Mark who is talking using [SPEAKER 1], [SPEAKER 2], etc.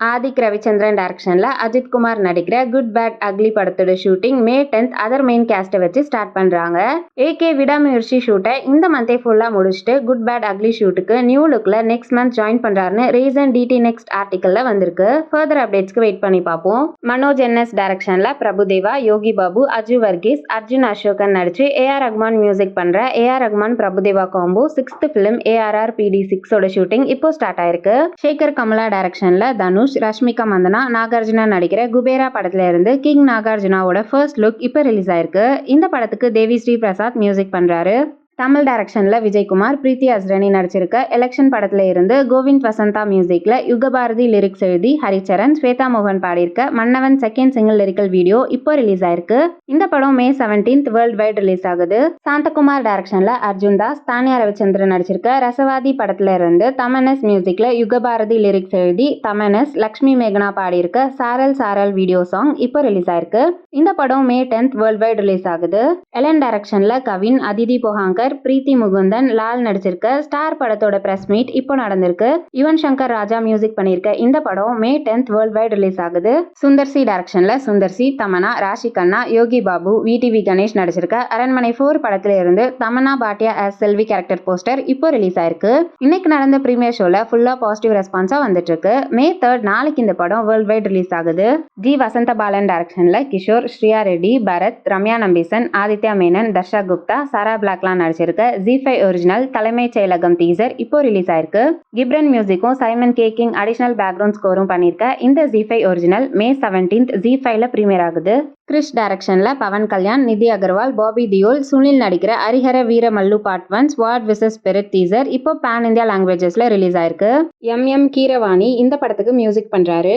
[SPEAKER 1] ஆதிக் ரவிச்சந்திரன் டைரக்ஷன்ல அஜித் குமார் நடிக்கிற good bad ugly படத்தோட shooting May 10th other main கேஸ்ட்டை வச்சு ஸ்டார்ட் பண்றாங்க. ஏகே விடாமுயற்சி ஷூட்டை இந்த மந்தே ஃபுல்லா முடிச்சுட்டு குட் பேட் அக்லி ஷூட்டுக்கு நியூ லுக்ல நெக்ஸ்ட் மந்த் ஜாயின் பண்றாருன்னு ரீசன் டிடி நெக்ஸ்ட் ஆர்டிக்கல்ல வந்திருக்கு. ஃபர்தர் அப்டேட்ஸ்க்கு வெயிட் பண்ணி பார்ப்போம். மனோஜ் என்எஸ் டைரக்ஷன்ல பிரபுதேவா, யோகி பாபு, அஜு வர்கீஸ், அர்ஜுன் அசோகன் நடிச்சு ஏஆர் ரஹ்மான் மியூசிக் பண்ற AR Rahman Prabhu Deva combo 6th film ARR PD6 ஓட ஷூட்டிங் இப்போ ஸ்டார்ட் ஆயிருக்கு. சேகர் கமலா டைரக்ஷன்ல தனுஷ், ரஷ்மிகா மந்தனா, நாகார்ஜுனா நடிக்கிற குபேரா படத்துல இருந்து கிங் நாகார்ஜுனாவோட ஃபர்ஸ்ட் லுக் இப்ப ரிலீஸ் ஆயிருக்கு. இந்த படத்துக்கு தேவி ஸ்ரீ பிரசாத் மியூசிக் பண்றாரு. தமிழ் டைரக்ஷன்ல விஜயகுமார், பிரீத்தி அஸ்ரணி நடிச்சிருக்க எலெக்ஷன் படத்துல இருந்து கோவிந்த் வசந்தா மியூசிக்ல யுகபாரதி லிரிக்ஸ் எழுதி ஹரிச்சரன், ஸ்வேதா மோகன் பாடியிருக்க மன்னவன் செகண்ட் சிங்கிள் லிரிக்கல் வீடியோ இப்போ ரிலீஸ் ஆயிருக்கு. இந்த படம் May 17th world wide release ஆகுது. சாந்தகுமார் டைரக்ஷன்ல அர்ஜுன் தாஸ், தானியா ரவிச்சந்திரன் நடிச்சிருக்க ரசவாதி படத்துல இருந்து தமனஸ் மியூசிக்ல யுகபாரதி லிரிக்ஸ் எழுதி தமனஸ், லக்ஷ்மி மேகனா பாடியிருக்க சாரல் சாரல் வீடியோ சாங் இப்போ ரிலீஸ் ஆயிருக்கு. இந்த படம் May 10th world wide release ஆகுது. எலன் டைரக்ஷன்ல கவின், அதிதி போகாங்கர், பிரீத்தி முகுந்தன், லால் நடிச்சிருக்க ஸ்டார் படத்தோட பிரஸ் மீட் இப்போ நடந்திருக்கு. யுவன் சங்கர் ராஜா மியூசிக் பண்ணிருக்க இந்த படம் May 10th world wide release ஆகுது. சுந்தர்சி டைரக்ஷன்ல சுந்தர்சி, தமனா, ராஷி கண்ணா, யோகி பாபு, VTV கணேஷ் நடிச்சிருக்க அரண்மனை 4 படத்துல இருந்து தமனா பாட்டியா as செல்வி கேரக்டர் போஸ்டர் இப்போ ரிலீஸ் ஆயிருக்கு. இன்னைக்கு நடந்த பிரீமியர் ஷோல ஃபுல்லா பாசிட்டிவ் ரெஸ்பான்ஸா வந்துட்டு இருக்கு. May 3rd நாளைக்கு இந்த படம் வேர்ல்ட் வைட் ரிலீஸ் ஆகுது. ஜி வசந்த பாலன் டைரக்ஷன்ல கிஷோர், ஸ்ரீயா ரெட்டி, பரத், ரம்யா நம்பீசன், ஆதித்யா மேனன், தர்ஷா குப்தா, சாரா பிளாக்லாம் நடிச்சிருக்க ZEE5 ஒரிஜினல் தலைமைச் செயலகம் டீசர் இப்போ ரிலீஸ் ஆயிருக்கு. கிப்ரன் மியூசிக்கும் Simon K King additional background ஸ்கோரும் பண்ணிருக்க இந்த ZEE5 original May 17th ZEE5ல premier ஆகுது. கிறிஷ் டைரக்ஷன்ல பவன் கல்யாண், நிதி அகர்வால், பாபி தியோல், சுனில் நடிக்கிற ஹரிஹர வீர மல்லு பார்ட் 1 ஸ்வாட் விசஸ் ஸ்பிரிட் டீசர் இப்போ பேன் இந்தியா லாங்குவேஜஸ்ல ரிலீஸ் ஆயிருக்கு. MM கீரவாணி இந்த படத்துக்கு மியூசிக் பண்றாரு.